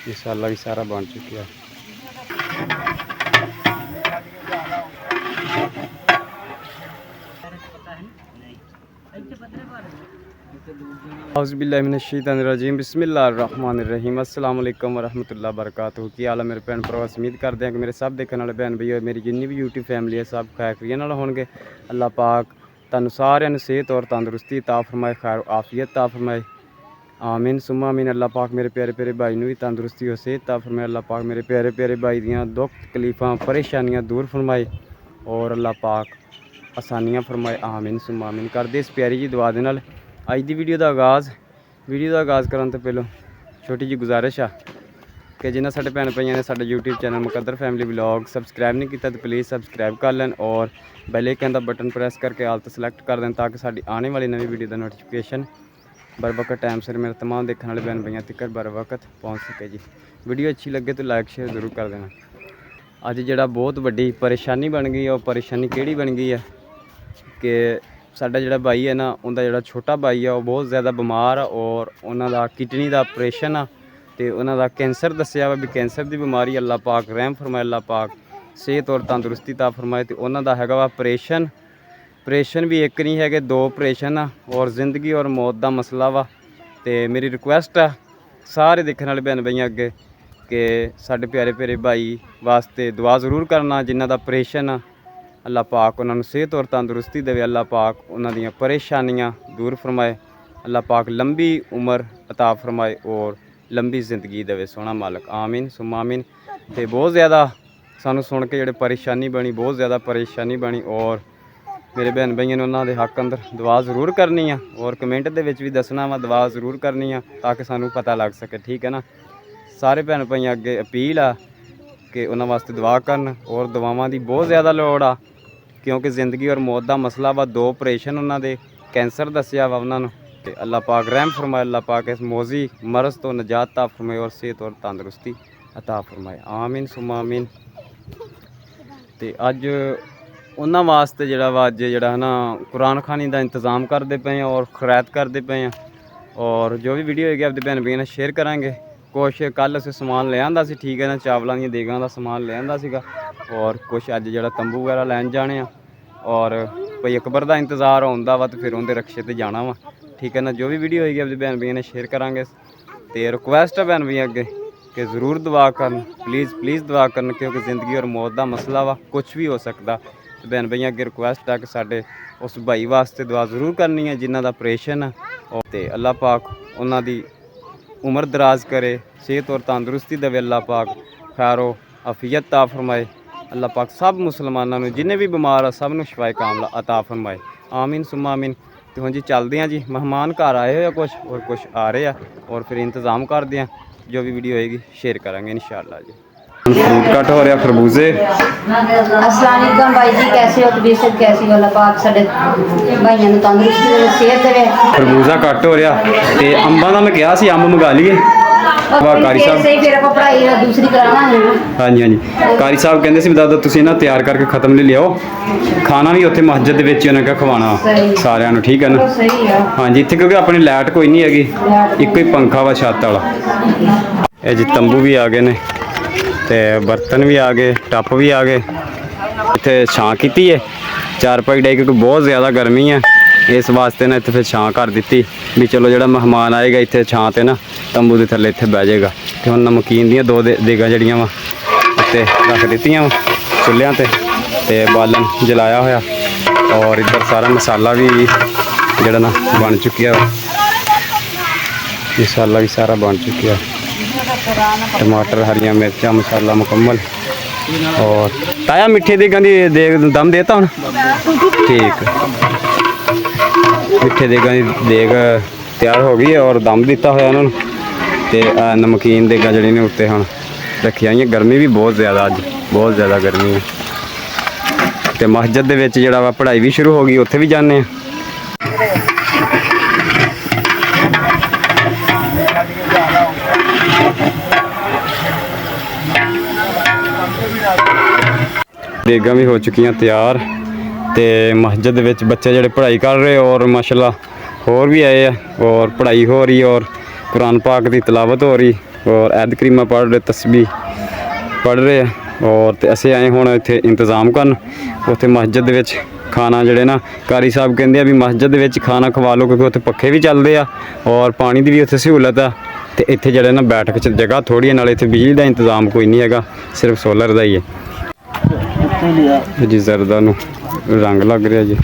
मसाला भी सारा बन चुका है। औज़ुबिल्लाहिमिनश्शैतानिर्रजीम बिस्मिल्लाहिर्रहमानिर्रहीम अस्सलाम वालेकुम वरहमतुल्लाहि वबरकातुहू। की हाल है मेरे भैन भरा? उम्मीद करते हैं कि मेरे सब देखने वाले भैन भैया मेरी जिन्नी भी यूट्यूब फैमिली है सब खैरियत नाल होणगे। अल्लाह पाक तुहानू सारिआं नू सेहत और तंदुरुस्ती अता फरमाए, खैर आफियत अता फरमाए। आमीन सुम्मा आमीन। अल्लाह पाक मेरे प्यारे प्यारे भाई नू भी तंदुरुस्ती और सेहत अता फरमाए। अल्लाह पाक मेरे प्यारे प्यारे भाई दियां दुख तकलीफ़ां परेशानियां दूर फरमाए और अल्लाह पाक आसानियां फरमाए। आमीन सुम्मा आमीन। करदे इस प्यारी जी दुआ दे नाल अज दी वीडियो का आगाज़ करन तो पहलों छोटी जी गुजारिश आ कि जिन्हें साढ़े भैन भाइयों ने साडा यूट्यूब चैनल मुकद्दर फैमिली व्लॉग सबसक्राइब नहीं किया तो प्लीज़ सबसक्राइब कर लें और बेल आइकन का बटन प्रेस करके आल तो सिलेक्ट कर दें ताकि साड़ी आने वाली नवी वीडियो का नोटिफिकेशन बर वक्त टाइम सिर मेरे तमाम देखने वाले भैन भाइयों तक बर वक्त पहुँच सके जी। वीडियो अच्छी लगे तो लाइक शेयर जरूर कर देना। अज जो बहुत वड्डी परेशानी बन गई है, और परेशानी केड़ी बन गई है कि साडा जिहड़ा भाई है ना, उनका जिहड़ा छोटा भाई है वो बहुत ज़्यादा बीमार है और उन्होंने किडनी का ऑपरेशन आ तो उन्होंने कैंसर दसिया वा भी कैंसर की बीमारी। अल्लाह पाक रहम फरमाए, अल्लाह पाक सेहत और तंदुरुस्ती ता फरमाए। तो उन्होंने हैगा वा ऑपरेशन भी एक नहीं है, दो ऑपरेशन आ और जिंदगी और मौत का मसला वा। तो मेरी रिक्वेस्ट है सारे देखने वाले भैन भाइयों अगे कि साडे प्यारे प्यारे भाई वास्ते दुआ जरूर करना जिन्हों का ऑपरेशन आ। अल्लाह पाक उन्होंने सेहत और तंदुरुस्ती देवे, अल्लाह पाक उन्होंने परेशानियां दूर फरमाए, अल्लाह पाक लंबी उम्र अता फरमाए और लंबी जिंदगी देवे सोहना मालक। आमीन सुम्मा आमीन। तो बहुत ज़्यादा सानू सुन के जिहड़े परेशानी बनी, बहुत ज़्यादा परेशानी बनी और मेरे भैन भाइयों ने उन्होंने हक अंदर दुआ जरूर करनी है और कमेंट दे विच भी दसना वा दुआ जरूर करनी है ताकि सानू पता लग सके, ठीक है ना। सारे भैन भाइयों अगे अपील आ कि उन्होंने वास्ते दुआ करन और दुआवां की बहुत ज़्यादा लोड़ आ क्योंकि जिंदगी और मौत का मसला वा। दो ऑपरेशन उन्होंने कैंसर दसिया वा उन्होंने। तो अल्लाह पाक रहम फरमाए, अल्लाह पाक इस मौजी मरज़ तो निजात अता फरमाए और सेहत और तंदुरुस्ती अता फरमाए। आमीन सुम्मा आमीन। तो अज उन्होंने वास्ते जिहड़ा वा अज जिहड़ा ना कुरान खानी का इंतज़ाम करते पे हैं और खैरात करते पे हैं और जो भी वीडियो होगी अपने भैन भाइयों ने शेयर करांगे। कुछ कल अस समान ले आंदा सी, ठीक है ना, चावलों दी देगां का समान ले आंदा सीगा और कुछ अज जिहड़ा तंबू वगैरह लैन जाने आ और भाई अकबर का इंतज़ार होंदा वा तो फिर उनके रक्शे ते जाना वा, ठीक है ना। जो भी वीडियो होगी अपने भैन भाइयों ने शेयर करांगे। तो रिक्वेस्ट है भैन भाइयों अगे कि ज़रूर दुआ करन, प्लीज़ दुआ करन क्योंकि ज़िंदगी और मौत का मसला वा, कुछ भी हो सकता। तो भैन भाइयों अगे रिक्वेस्ट है कि साडे उस भाई वास्ते दुआ जरूर करनी है जिन्हों का ऑपरेशन है और तो अल्लाह पाक उन्हों दी उम्र दराज करे, सेहत और तंदुरुस्ती देवे, अल्लाह पाक खैरो आफियत अता फरमाए। अल्लाह पाक सब मुसलमानों नू जिन्हें भी बीमार है सब नू शिफाए कामला अता फरमाए। आमीन सुम्मा आमीन। तो हाँ जी चलते हैं जी, मेहमान घर आए हुए कुछ और कुछ आ रहे हैं और फिर इंतज़ाम करते हैं। जो भी वीडियो होएगी शेयर करेंगे इंशाअल्लाह जी। फ्रूट कट हो रहा खरबूजे। अस्सलाम वालेकुम भाई जी, कैसे हो? तबीयत कैसी हो? अल्लाह पाक साडे भाइयों नू तंदुरुस्ती दे, सेहत दे। खरबूजा कट हो रहा तो अंबां का मैं कहा सी अंब मंगा लीए। कारी साहब दूसरी करावांगे ना। हाँ जी हाँ जी, कारी साहब कहते सी दादा तुसीं ना तैयार करके खत्म ले लियाओ, खाना भी उत्थे मस्जिद दे विच उन्हें खवाना सारिआं नू, ठीक है ना। हाँ जी, इत्थे क्योंकि अपनी लाइट कोई नहीं हैगी, इक्को ही पंखा वा छत वाला। ये जी तंबू भी आ गए ने ते बर्तन भी आ गए, टप भी आ गए। इत्थे छां कीती है चारपाई डाई क्योंकि बहुत ज़्यादा गर्मी है, इस वास्ते ना इत्थे फिर छां कर दी भी चलो जो मेहमान आएगा इत्थे छां ते ना तंबू के थल्ले इत्थे बह जाएगा। तो हम नमकीन दियाँ दो देगां जड़ियाँ वा इत्ते रख दित्तियां चुल्हियां ते बालन जलाया होया और इधर सारा मसाला भी जड़ा ना बन चुकिया, मसाला भी सारा बन चुकिया, टमाटर हरियां मिर्चा मसाला मुकम्मल। और ताया मिठे देगां दी देग दम देता हूँ, ठीक मिठे देगां दी देग तैयार हो गई और दम दिता होया उन्होंने। तो नमकीन देगां जड़ी ने उत्ते हुण रखिया हुई। गर्मी भी बहुत ज़्यादा अज बहुत ज़्यादा गर्मी है। तो मस्जिद दे विच जिहड़ा वा पढ़ाई भी शुरू हो गई, उत्थे भी जाने हैं। देगां भी हो चुकियां तैयार तो मस्जिद विच बच्चे जिहड़े पढ़ाई कर रहे और माशाल्लाह होर भी आए हैं और पढ़ाई हो रही और कुरान पाक की तिलावत हो रही। ਔਰ ਐਦ ਕਰੀਮਾ ਪੜ੍ਹ ਰਹੇ, ਤਸਬੀਹ ਪੜ੍ਹ ਰਹੇ ਆ। ਔਰ ਤੇ ਅਸੀਂ ਆਏ ਹੁਣ ਇੱਥੇ ਇੰਤਜ਼ਾਮ ਕਰਨ ਉੱਥੇ ਮਸਜਿਦ ਦੇ ਵਿੱਚ ਖਾਣਾ ਜਿਹੜੇ ਨਾ ਕਾਰੀ ਸਾਹਿਬ ਕਹਿੰਦੇ ਆ ਵੀ ਮਸਜਿਦ ਦੇ ਵਿੱਚ ਖਾਣਾ ਖਵਾ ਲਓ, ਕਿਉਂਕਿ ਉੱਥੇ ਪੱਖੇ ਵੀ ਚੱਲਦੇ ਆ ਔਰ ਪਾਣੀ ਦੀ ਵੀ ਉੱਥੇ ਸਹੂਲਤ ਆ। ਤੇ ਇੱਥੇ ਜਿਹੜੇ ਨਾ ਬੈਠਕ 'ਚ ਜਗ੍ਹਾ ਥੋੜ੍ਹੀ ਹੈ, ਨਾਲੇ ਇੱਥੇ ਬਿਜਲੀ ਦਾ ਇੰਤਜ਼ਾਮ ਕੋਈ ਨਹੀਂ ਹੈਗਾ, ਸਿਰਫ ਸੋਲਰ ਦਾ ਹੀ ਹੈ ਜੀ। ਜ਼ਰਦਾ ਨੂੰ ਰੰਗ ਲੱਗ ਰਿਹਾ ਜੀ।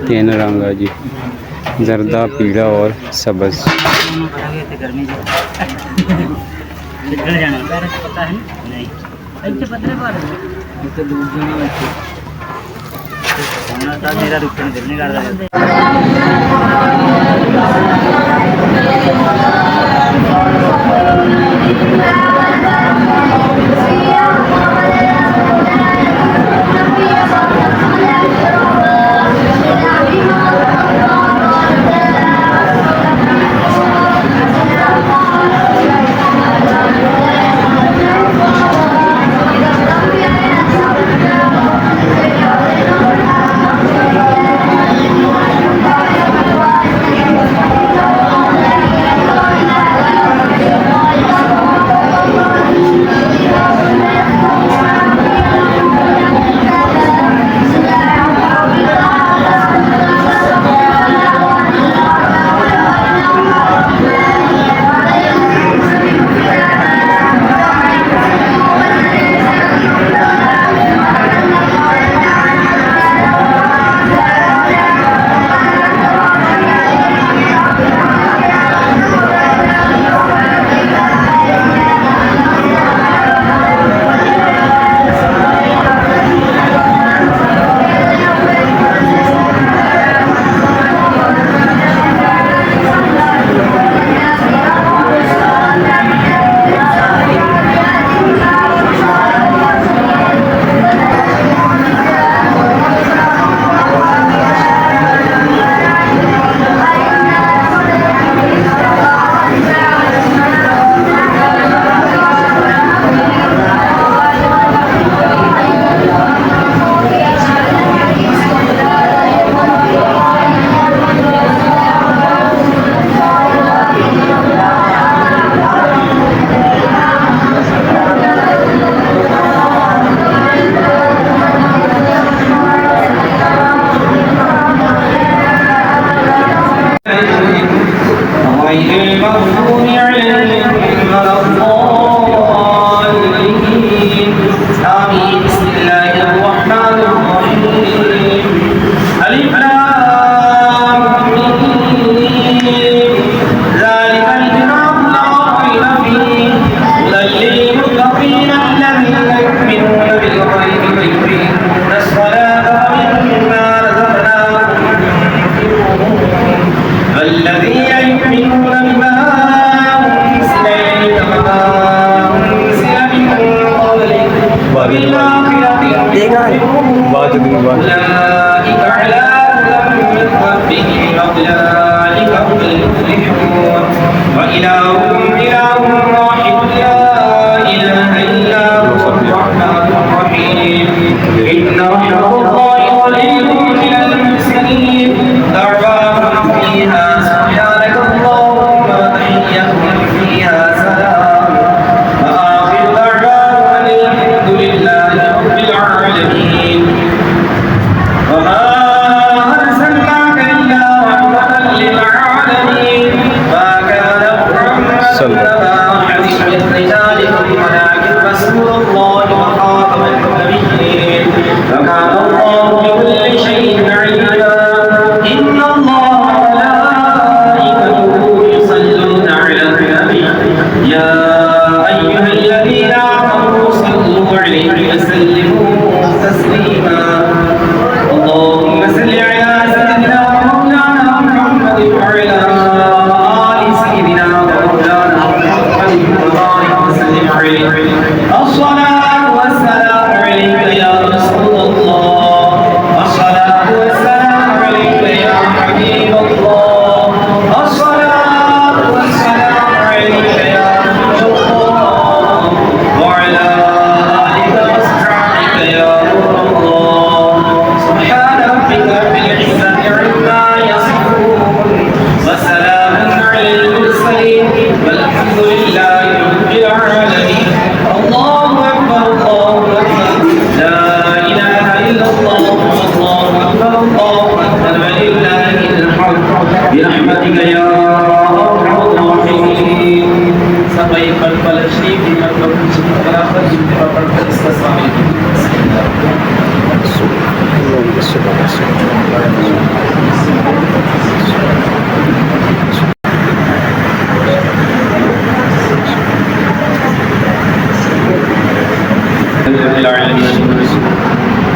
तीन रंग है जी, जर्दा, पीला और सब्ज।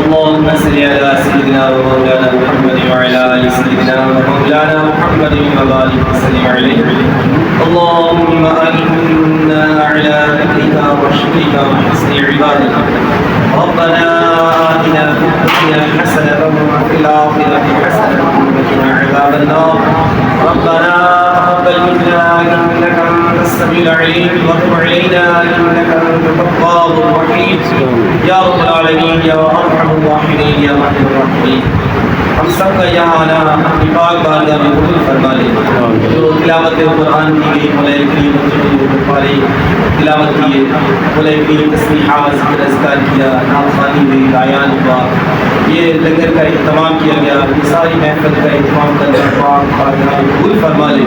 اللهم صل على سيدنا ومولانا محمد وعلى ال سيدنا ومولانا محمد وبارك وسلم عليه. اللهم اعنا على ذكرك وشكرك وحسن عبادك. ربنا آتنا في الدنيا حسنة وفي الآخرة حسنة وقنا عذاب النار. ربنا تقبل منا إنك أنت السميع العليم وتب علينا إنك أنت التواب الرحيم. یا رب العالمین یا ارحم الراحمین یا رحم الراحمین. ہم سب کا یہاں آنا اپنی پاک بارگاہ میں قبول فرما لے. جو تلاوت قرآن کی گئی مولا کریم پارے تلاوت کیے مولا کریم تسبیحات ذکر اذکار کیا نام خوانی ہوئی گایان ہوا یہ لنگر کا اہتمام کیا گیا یہ ساری محفل کا اہتمام کرنا پاک بارگاہ میں قبول فرما لے.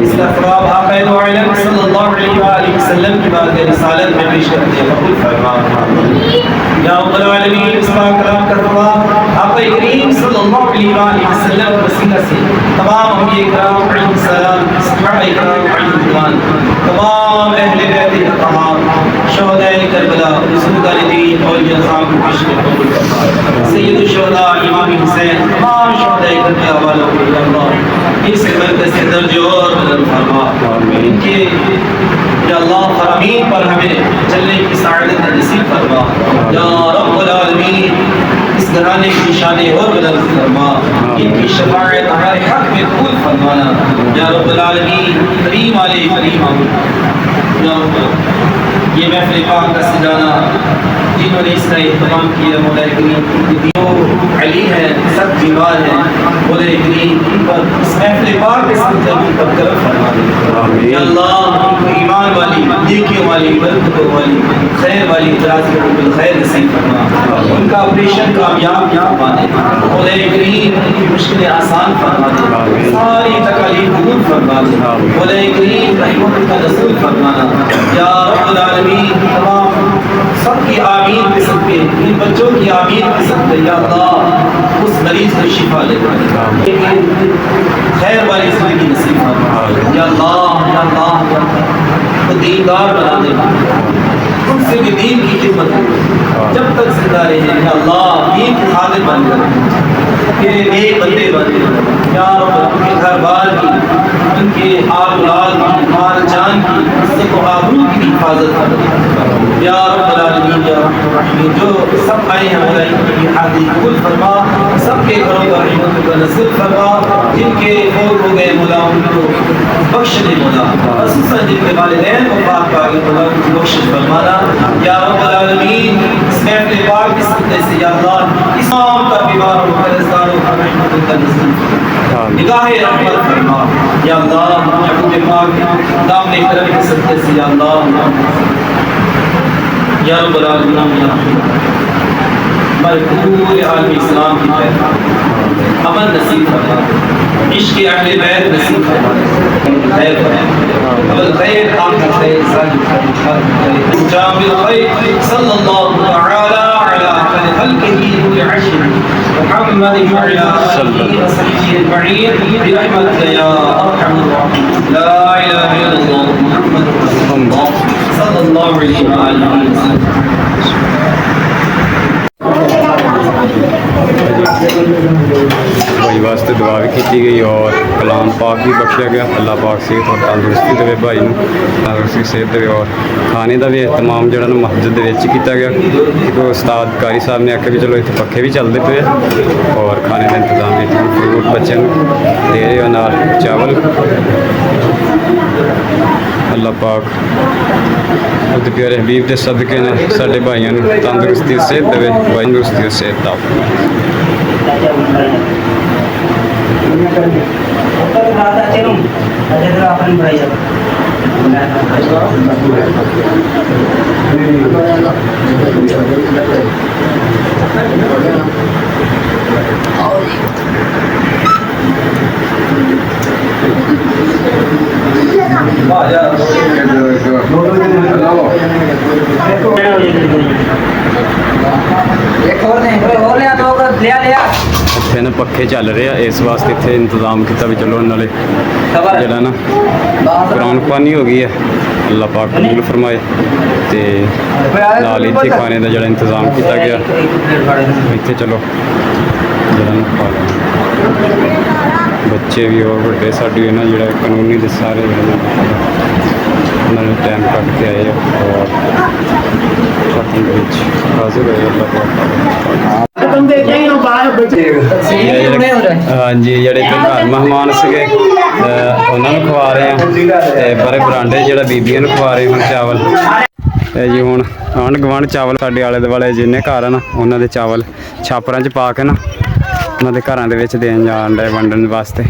اس کا ثواب آقا دو عالم صلی اللہ علیہ وآلہ وسلم کی بات رسالت میں پیش کرتے ہیں قبول فرما. یا رب العالمین اس کا کلام کا ثواب آقا کریم صلی اللہ علیہ وآلہ وسلم کے وسیلہ سے تمام انبیاء کرام علیہ السلام صحابہ کرام علیہ الرضوان تمام اہل بیت اطہار شہداء کربلا رسولان دین اولیاء کرام کو پیش کرتے ہیں. سید الشہداء امام حسین تمام شہداء کربلا والوں کو یا اللہ اس مرکز کے درجے اور بلند فرما. ان کے یا اللہ فرامین پر ہمیں چلنے کی سعادت نصیب فرما. یا رب العالمین اس گھرانے کی شانیں اور بلند فرما. ان کی شفاعت ہمارے حق میں قبول فرمانا. یا رب العالمین کریم علیہ کریم یا رب یہ محفل پاک کا سجانا جنہوں نے اس کا اہتمام کیا مولا کریم جو علی ہیں سب بیمار ہیں مولا کریم ان پر اس محفل پاک کے ساتھ ان پر کرم فرما دے. یا اللہ ان کو ایمان والی نیکیوں والی برکتوں والی خیر والی درازی بالخیر نصیب فرما. ان کا آپریشن کامیاب فرما دے. مولا کریم ان کی مشکلیں آسان فرما دے. ساری تکالیف دور فرما دے. مولا کریم رحمت کا رسول فرمانا. یا رب العالمین تمام سب کی آمین کے صدقے ان بچوں کی آمین کے صدقے یا اللہ اس مریض کو شفا دے. خیر والی زندگی نصیب فرما. یا اللہ یا اللہ کو دیندار بنا دے. ان سے بھی دین کی خدمت جب تک زندہ رہے یا اللہ دین کے خادم بن کر تیرے نیک بندے بن یا رب ان کے گھر بار کی ان کے آل اولاد کی مال جان کی عزت و آبرو کی حفاظت کر. یا رب العالمین یا رحم الرحیم جو سب آئے ہیں مولا ان کی حاضری قبول فرما. سب کے گھروں کا رحمت کا نصیب فرما. جن کے فوت ہو گئے مولا ان کو بخش دے مولا. خصوصاً جن کے والدین کو پاک پاک مولا ان کی بخشش فرمانا. یا رب العالمین اس محفل پاک کے صدقے سے یا اللہ اسلام کا بیماروں قرضداروں کا رحمت کا نصیب نگاہ رحمت فرما. یا اللہ محبوب پاک دامن کرم کے صدقے سے یا اللہ یا رب العالمین ہمارے پورے عالم اسلام کی خیر امن نصیب فرما. عشق اہل بیت نصیب فرما. خیر اول خیر آخر خیر جام بالخیر صلی اللہ تعالی علی خیر خلقہ ذو العرش محمد وعلى آله وصحبه أجمعين برحمتك يا أرحم الراحمين. لا إله إلا الله محمد رسول الله صلى الله عليه وآله وسلم. بھائی واسطے دعا بھی کی گئی اور کلام پاک بھی بخشا گیا. اللہ پاک صحت اور تندرستی دے بھائی تندرستی صحت دے. اور کھانے کا بھی اہتمام جہاں مسجد کیا گیا کیونکہ استاد کاری صاحب نے آخیا بھی چلو اتنے پکھے بھی چلتے پے اور کھانے کا انتظام بھی فروٹ بچوں دے رہے ہو نال چاول. اللہ پاک خود پیارے حبیب کے صدقے نے سارے بھائیوں تندرستی صحت دے تندرستی صحت دا. ਨਾ ਪੱਖੇ ਚੱਲ ਰਹੇ ਆ, ਇਸ ਵਾਸਤੇ ਇੱਥੇ ਇੰਤਜ਼ਾਮ ਕੀਤਾ ਵੀ ਚਲੋ ਨਾਲੇ ਜਿਹੜਾ ਨਾ ਕੁਰਾਨ ਪਾਨੀ ਹੋ ਗਈ ਹੈ, ਅੱਲਾਹ ਪਾਕ ਕਬੂਲ ਫਰਮਾਏ। ਤੇ ਨਾਲ ਇੱਥੇ ਖਾਣੇ ਦਾ ਜਿਹੜਾ ਇੰਤਜ਼ਾਮ ਕੀਤਾ ਗਿਆ, ਇੱਥੇ ਚਲੋ ਜਿਹੜਾ ਨਾ ਖਾ ਲਿਆ। ਬੱਚੇ ਵੀ ਹੋਰ ਵੱਡੇ ਸਾਡੇ ਵੀ ਨਾ ਜਿਹੜਾ ਕਾਨੂੰਨੀ ਦੇ ਸਾਰੇ ਜਿਹੜੇ ਉਹਨਾਂ ਨੇ ਟਾਈਮ ਕੱਢ ਕੇ ਆਏ ਆ ਔਰ ਖਾਤਮ ਦੇ ਵਿੱਚ ਹਾਜ਼ਰ ਹੋਏ ਅੱਲਾਹ ਪਾਕ। ਹਾਂਜੀ ਜਿਹੜੇ ਘਰ ਮਹਿਮਾਨ ਸੀਗੇ ਉਹਨਾਂ ਨੂੰ ਖਵਾ ਰਹੇ ਆ, ਤੇ ਬਾਰੇ ਬਰਾਂਡੇ ਜਿਹੜਾ ਬੀਬੀਆਂ ਨੂੰ ਖਵਾ ਰਹੇ ਹੁਣ ਚਾਵਲ। ਇਹ ਜੀ ਹੁਣ ਆਂਢ ਗੁਆਂਢ ਚਾਵਲ ਸਾਡੇ ਆਲੇ ਦੁਆਲੇ ਜਿੰਨੇ ਘਰ ਆ ਨਾ ਉਹਨਾਂ ਦੇ ਚਾਵਲ ਛਾਪਰਾਂ 'ਚ ਪਾ ਕੇ ਨਾ ਉਹਨਾਂ ਦੇ ਘਰਾਂ ਦੇ ਵਿੱਚ ਦੇਣ ਜਾਣ ਦੇ ਵੰਡਣ ਵਾਸਤੇ।